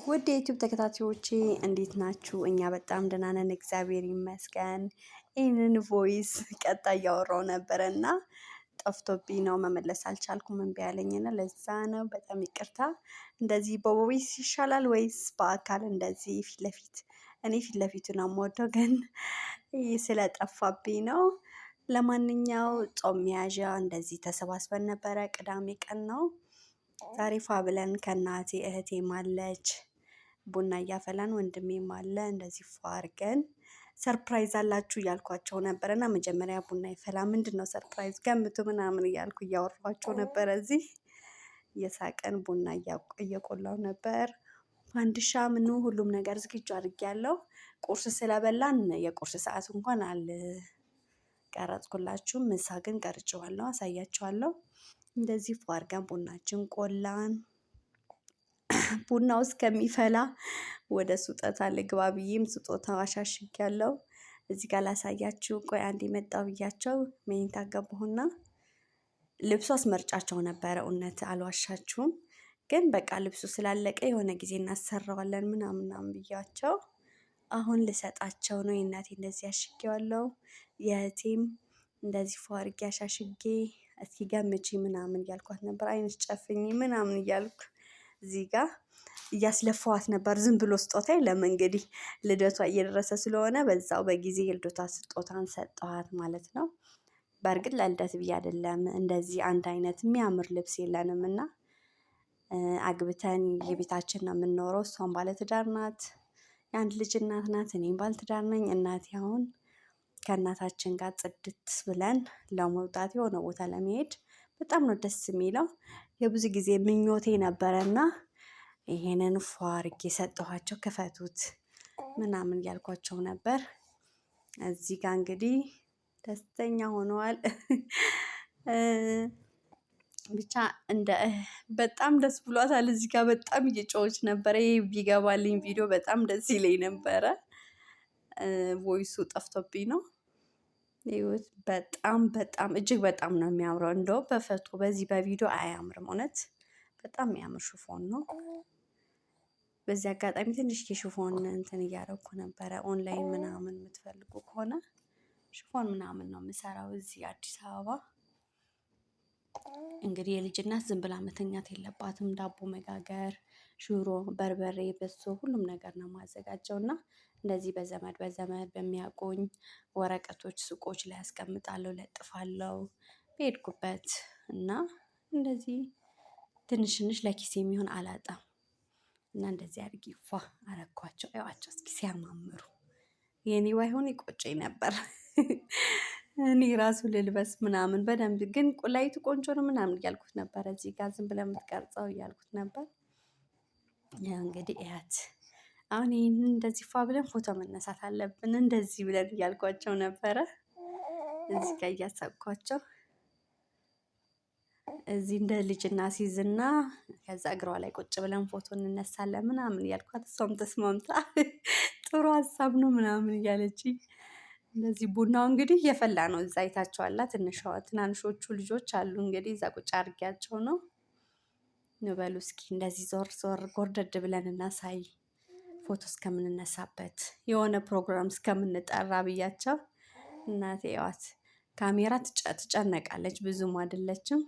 ውድ የዩቲዩብ ተከታታዮቼ እንዴት ናችሁ? እኛ በጣም ደህና ነን፣ እግዚአብሔር ይመስገን። ይህንን ቮይስ ቀጣይ እያወራው ነበረና ጠፍቶብኝ ነው መመለስ አልቻልኩም። እምቢ አለኝና ለዛ ነው። በጣም ይቅርታ። እንደዚህ በቮይስ ይሻላል ወይስ በአካል እንደዚህ ፊት ለፊት? እኔ ፊት ለፊቱ ነው የምወደው፣ ግን ስለጠፋብኝ ነው። ለማንኛው ጾም መያዣ እንደዚህ ተሰባስበን ነበረ። ቅዳሜ ቀን ነው። ዛሬ ፏ ብለን ከእናቴ እህቴም አለች ቡና እያፈላን፣ ወንድሜም አለ። እንደዚህ ፏ አድርገን ሰርፕራይዝ አላችሁ እያልኳቸው ነበረ እና መጀመሪያ ቡና ይፈላ፣ ምንድን ነው ሰርፕራይዝ ገምቱ ምናምን እያልኩ እያወራኋቸው ነበረ። እዚህ እየሳቀን ቡና እየቆላው ነበር። ፋንድሻ ምኑ ሁሉም ነገር ዝግጁ አድርጌያለሁ። ቁርስ ስለበላን የቁርስ ሰዓት እንኳን አልቀረጽኩላችሁም። ምሳ ግን ቀርጬዋለሁ፣ አሳያችኋለሁ። እንደዚህ ፏ አድርገን ቡናችን ቆላን። ቡናው እስከሚፈላ ወደ ስጦታ ልግባ ብዬም ስጦታው አሻሽጊያለሁ። እዚህ ጋር ላሳያችሁ። ቆይ አንዴ መጣሁ ብያቸው መኝታ ገባሁና ልብሱ አስመርጫቸው ነበረ። እውነት አልዋሻችሁም። ግን በቃ ልብሱ ስላለቀ የሆነ ጊዜ እናሰራዋለን ምናምን ብያቸው አሁን ልሰጣቸው ነው። የእናቴ እንደዚህ አሽጌዋለሁ። የእህቴም እንደዚህ ፏ አድርጌ አሻሽጌ እስኪ ገምቺ ምናምን እያልኳት ነበር። አይንሽ ጨፍኝ ምናምን እያልኩ እዚህ ጋር እያስለፋዋት ነበር። ዝም ብሎ ስጦታ የለም እንግዲህ ልደቷ እየደረሰ ስለሆነ በዛው በጊዜ የልደቷ ስጦታን ሰጠኋት ማለት ነው። በእርግጥ ለልደት ብዬ አይደለም፣ እንደዚህ አንድ አይነት የሚያምር ልብስ የለንም እና አግብተን የቤታችን ነው የምንኖረው። እሷም ባለትዳር ናት፣ የአንድ ልጅ እናት ናት። እኔም ባለትዳር ነኝ። እናቴ አሁን ከእናታችን ጋር ጽድት ብለን ለመውጣት የሆነ ቦታ ለመሄድ በጣም ነው ደስ የሚለው። የብዙ ጊዜ ምኞቴ ነበረና ይሄንን ፏ አድርጌ ሰጠኋቸው። ክፈቱት ምናምን እያልኳቸው ነበር። እዚህ ጋር እንግዲህ ደስተኛ ሆነዋል። ብቻ በጣም ደስ ብሏታል። እዚህ ጋር በጣም እየጮኸች ነበረ። ይሄ ቢገባልኝ ቪዲዮ በጣም ደስ ይለኝ ነበረ። ቮይሱ ጠፍቶብኝ ነው። ይኸውት በጣም እጅግ በጣም ነው የሚያምረው። እንደው በፎቶ በዚህ በቪዲዮ አያምርም። እውነት በጣም የሚያምር ሽፎን ነው። በዚህ አጋጣሚ ትንሽ የሽፎን እንትን እያደረኩ ነበረ። ኦንላይን ምናምን የምትፈልጉ ከሆነ ሽፎን ምናምን ነው የምሰራው እዚህ አዲስ አበባ። እንግዲህ የልጅ እናት ዝም ብላ መተኛት የለባትም። ዳቦ መጋገር፣ ሽሮ፣ በርበሬ፣ በሶ ሁሉም ነገር ነው የማዘጋጀው እና እንደዚህ በዘመድ በሚያውቁኝ ወረቀቶች ሱቆች ላይ አስቀምጣለሁ፣ ለጥፋለሁ በሄድኩበት እና እንደዚህ ትንሽ ለኪስ የሚሆን አላጣም እና እንደዚህ አድርጌ ፏ አረኳቸው። አይዋቸው እስኪ ሲያማምሩ። የኔ ባይሆን ይቆጨኝ ነበር። እኔ ራሱ ልልበስ ምናምን በደንብ ግን ቁላይቱ ቆንጆ ነው ምናምን እያልኩት ነበር። እዚህ ጋር ዝም ብለን የምትቀርጸው እያልኩት ነበር። ያው እንግዲህ እያት አሁን ይህንን እንደዚህ ፏ ብለን ፎቶ መነሳት አለብን እንደዚህ ብለን እያልኳቸው ነበረ። እዚህ ጋር እያሳቅኳቸው እዚህ እንደ ልጅና ሲዝና ከዛ እግሯ ላይ ቁጭ ብለን ፎቶ እንነሳለን ምናምን እያልኳት እሷም ተስማምታ ጥሩ ሀሳብ ነው ምናምን እያለች እንደዚህ ቡናው እንግዲህ እየፈላ ነው። እዛ አይታችኋላ። ትናንሾቹ ልጆች አሉ እንግዲህ እዛ ቁጭ አድርጊያቸው ነው። ንበሉ እስኪ እንደዚህ ዞር ጎርደድ ብለን እናሳይ ፎቶ እስከምንነሳበት የሆነ ፕሮግራም እስከምንጠራ ብያቸው። እናቴ ያዋት ካሜራ ትጨነቃለች፣ ብዙም አይደለችም።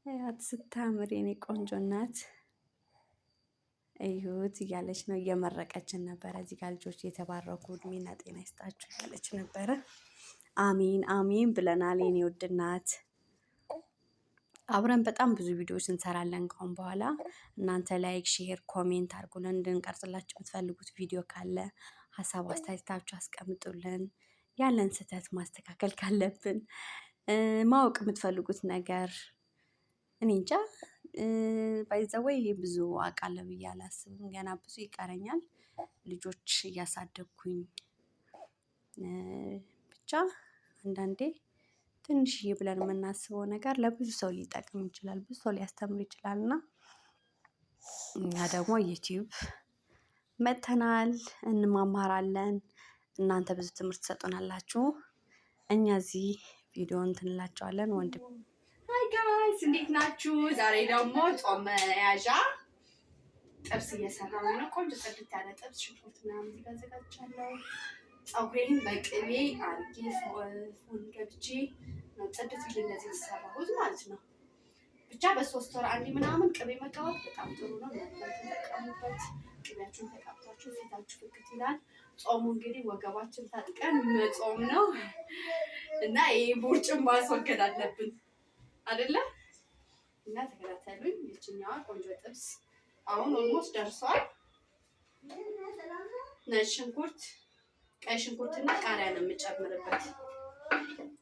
ያት ስታምር የኔ ቆንጆ እናት እዩት እያለች ነው። እየመረቀችን ነበረ። እዚህ ጋር ልጆች የተባረኩ እድሜና ጤና ይስጣችሁ እያለች ነበረ። አሚን አሚን ብለናል። የኔ ውድ እናት አብረን በጣም ብዙ ቪዲዮዎች እንሰራለን ካሁን በኋላ። እናንተ ላይክ፣ ሼር፣ ኮሜንት አድርጉልን። እንድንቀርጽላችሁ የምትፈልጉት ቪዲዮ ካለ ሀሳብ አስተያየታችሁ አስቀምጡልን። ያለን ስህተት ማስተካከል ካለብን ማወቅ የምትፈልጉት ነገር እኔ እንጃ ባይዘወይ ብዙ አውቃለሁ ብዬ አላስብም። ገና ብዙ ይቀረኛል። ልጆች እያሳደግኩኝ ብቻ አንዳንዴ ትንሽዬ ብለን የምናስበው ነገር ለብዙ ሰው ሊጠቅም ይችላል፣ ብዙ ሰው ሊያስተምር ይችላል እና እኛ ደግሞ ዩቲዩብ መጥተናል፣ እንማማራለን። እናንተ ብዙ ትምህርት ትሰጡናላችሁ፣ እኛ እዚህ ቪዲዮ እንትን እንላቸዋለን። ወንድም ሃይ ጋይስ እንዴት ናችሁ? ዛሬ ደግሞ ጾም መያዣ ጥብስ እየሰራሁ ነው። ቆንጆ ጽድት ያለ ጥብስ ሽንኩርት ምናምን አዘጋጅቻለሁ። ፀጉሬን በቅቤ አድርጌ ፎን ገብቼ ነው ጽድት ብዬ እንደዚህ የተሰራሁት ማለት ነው። ብቻ በ3 ወር አንዴ ምናምን ቅቤ መቀባት በጣም ጥሩ ነው። ተጠቀሙበት። ቅቤያችሁን ተቀብታችሁ ፊታችሁ ፍክት ይላል። ጾሙ እንግዲህ ወገባችን ታጥቀን መጾም ነው እና ይሄ ቦርጭን ማስወገድ አለብን አይደለ? እና ተከታተሉኝ። ይችኛዋ ቆንጆ ጥብስ አሁን ኦልሞስት ደርሷል። ነጭ ሽንኩርት፣ ቀይ ሽንኩርትና ቃሪያ ነው የምጨምርበት።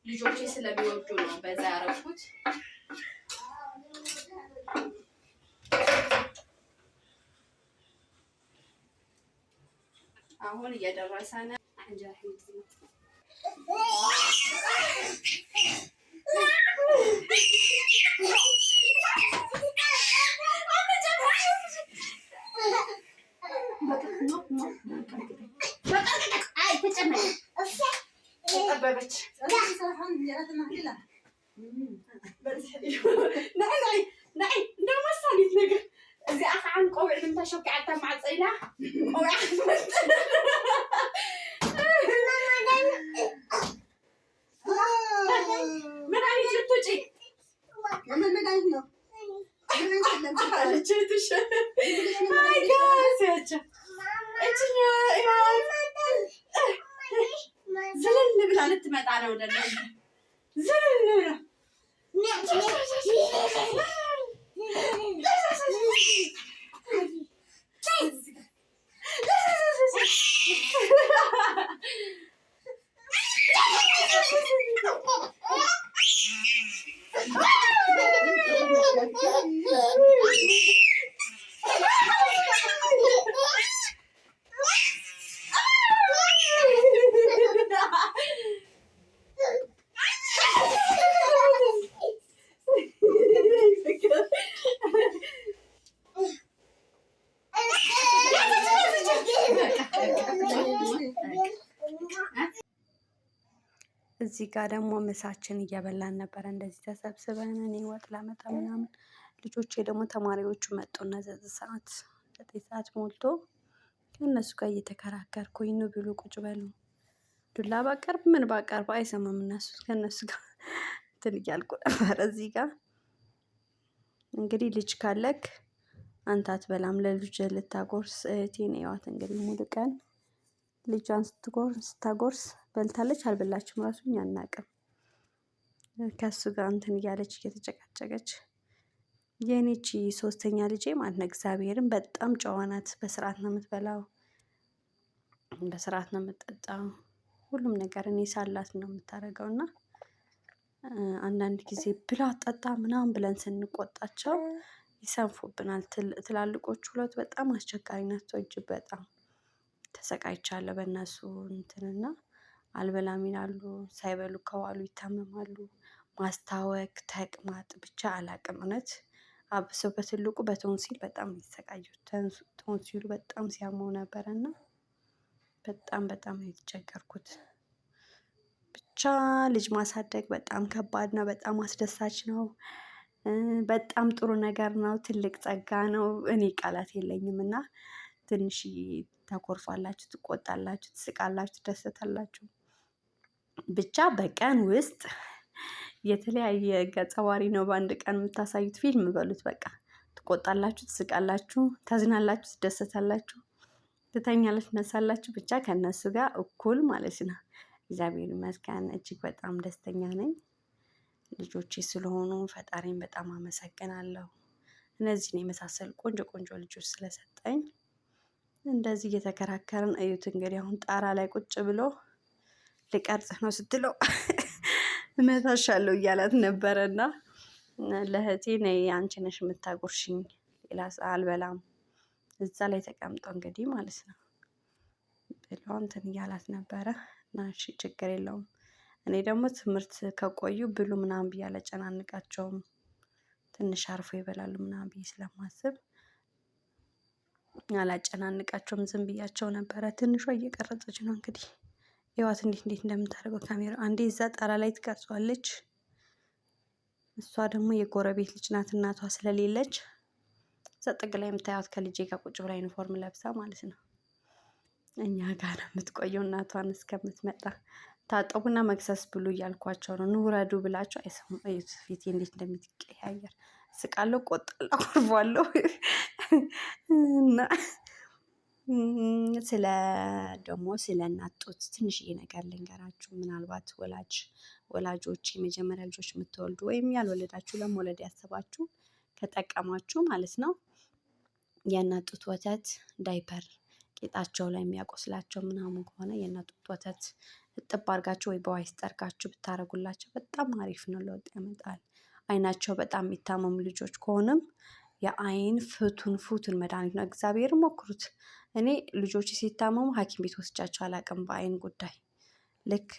ልጆቼ ስለሚወዱ ነው በዛ ያረኩት። አሁን እየደረሰ ነው። ዝልል ብላ ልትመጣ ነው። ዝልል ብላ እዚህ ጋር ደግሞ ምሳችን እየበላን ነበር እንደዚህ ተሰብስበን። እኔ ወጥ ላመጣ ምናምን፣ ልጆቼ ደግሞ ተማሪዎቹ መጡና 9 ሰዓት ሞልቶ ከእነሱ ጋር እየተከራከርኩኝ ነው። ብሉ ቁጭ በሉ፣ ዱላ ባቀርብ ምን ባቀርብ አይሰማም። እነሱ ከእነሱ ጋር እንትን እያልኩ ነበር። እዚህ ጋር እንግዲህ ልጅ ካለክ አንተ አትበላም፣ ለልጅ ልታጎርስ። እህቴን እዩዋት እንግዲህ ሙሉ ቀን ልጇን ስታጎርስ በልታለች አልበላችም ራሱ እኛ አናውቅም። ከሱ ጋር እንትን እያለች እየተጨቃጨቀች የኔቺ 3ኛ ልጄ ማለት ነው። እግዚአብሔርን በጣም ጨዋ ናት። በስርዓት ነው የምትበላው፣ በስርዓት ነው የምትጠጣው። ሁሉም ነገር እኔ ሳላት ነው የምታደርገው። እና አንዳንድ ጊዜ ብላ ጠጣ ምናምን ብለን ስንቆጣቸው ይሰንፉብናል። ትላልቆቹ ሁለት በጣም አስቸጋሪ ናቸው። እጅግ በጣም ተሰቃይቻለሁ በእነሱ እንትንና አልበላም ይላሉ። ሳይበሉ ከዋሉ ይታመማሉ። ማስታወክ፣ ተቅማጥ ብቻ አላቅም። እውነት አብሰው በትልቁ በቶንሲል በጣም የተሰቃየሁት። ቶንሲሉ በጣም ሲያመው ነበረ እና በጣም ነው የተቸገርኩት። ብቻ ልጅ ማሳደግ በጣም ከባድ ነው። በጣም አስደሳች ነው። በጣም ጥሩ ነገር ነው። ትልቅ ጸጋ ነው። እኔ ቃላት የለኝም እና ትንሽ ታኮርፋላችሁ፣ ትቆጣላችሁ፣ ትስቃላችሁ፣ ትደሰታላችሁ። ብቻ በቀን ውስጥ የተለያየ ገጸ ባህሪ ነው በአንድ ቀን የምታሳዩት። ፊልም በሉት በቃ። ትቆጣላችሁ፣ ትስቃላችሁ፣ ታዝናላችሁ፣ ትደሰታላችሁ፣ ትተኛላችሁ፣ ትነሳላችሁ። ብቻ ከእነሱ ጋር እኩል ማለት ነው። እግዚአብሔር ይመስገን እጅግ በጣም ደስተኛ ነኝ። ልጆቼ ስለሆኑ ፈጣሪን በጣም አመሰግናለሁ። እነዚህን የመሳሰሉ ቆንጆ ልጆች ስለሰጠኝ። እንደዚህ እየተከራከርን እዩት እንግዲህ። አሁን ጣራ ላይ ቁጭ ብሎ ልቀርጽህ ነው ስትለው እመታሻለሁ እያላት ነበረና ለእህቴ ነይ አንቺ ነሽ የምታጎርሽኝ፣ ሌላ አልበላም እዛ ላይ ተቀምጦ እንግዲህ ማለት ነው ብሎ እንትን እያላት ነበረ። እና እሺ ችግር የለውም። እኔ ደግሞ ትምህርት ከቆዩ ብሉ ምናምን ብዬ አላጨናንቃቸውም። ትንሽ አርፎ ይበላሉ ምናምን ብዬ ስለማስብ አላጨናንቃቸውም። ዝም ብያቸው ነበረ። ትንሿ እየቀረጸች ነው እንግዲህ ይዋት እንዴት እንደምታደርገው ካሜራ። አንዴ እዛ ጣራ ላይ ትቀርጿለች። እሷ ደግሞ የጎረቤት ልጅ ናት፣ እናቷ ስለሌለች እዛ ጥግ ላይ የምታዩት ከልጄ ጋር ቁጭ ብላ ዩኒፎርም ለብሳ ማለት ነው። እኛ ጋር ነው የምትቆየው እናቷን እስከምትመጣ። ታጠቡና መክሰስ ብሉ እያልኳቸው ነው። ንውረዱ ብላቸው አይሰሙም። እዩት ፊቴ እንዴት እንደሚቀያየር። ስቃለሁ፣ ቆጣለሁ፣ አኮርፋለሁ። እና ስለ እናት ጡት ትንሽዬ ነገር ልንገራችሁ። ምናልባት ወላጆች የመጀመሪያ ልጆች የምትወልዱ ወይም ያልወለዳችሁ ለመውለድ ያሰባችሁ ከጠቀማችሁ ማለት ነው። የእናት ጡት ወተት ዳይፐር ቂጣቸው ላይ የሚያቆስላቸው ምናምን ከሆነ የእናት ጡት ወተት እጥብ አድርጋችሁ ወይ በዋይስ ጠርጋችሁ ብታረጉላቸው በጣም አሪፍ ነው፣ ለውጥ ያመጣል። አይናቸው በጣም የሚታመሙ ልጆች ከሆነም የአይን ፍቱን መድኃኒት ነው። እግዚአብሔር ሞክሩት። እኔ ልጆች ሲታመሙ ሐኪም ቤት ወስጃቸው አላውቅም በአይን ጉዳይ። ልክ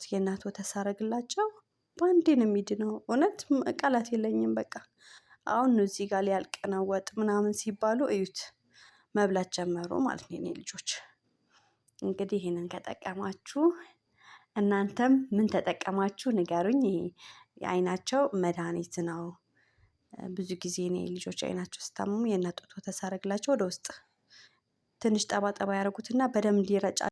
የእናት ወተት ሳረግላቸው በአንዴ ነው የሚድነው። እውነት ቃላት የለኝም። በቃ አሁን ነው እዚህ ጋር ሊያልቅ ነው ወጥ ምናምን ሲባሉ እዩት መብላት ጀመሩ ማለት ነው የኔ ልጆች። እንግዲህ ይህንን ከጠቀማችሁ እናንተም ምን ተጠቀማችሁ ንገሩኝ። ይሄ የአይናቸው መድኃኒት ነው። ብዙ ጊዜ እኔ ልጆች አይናቸው ስታመሙ የእናት ጡት ወተት ሳረግላቸው ወደ ውስጥ ትንሽ ጠባጠባ ያደረጉትና በደንብ እንዲረጫ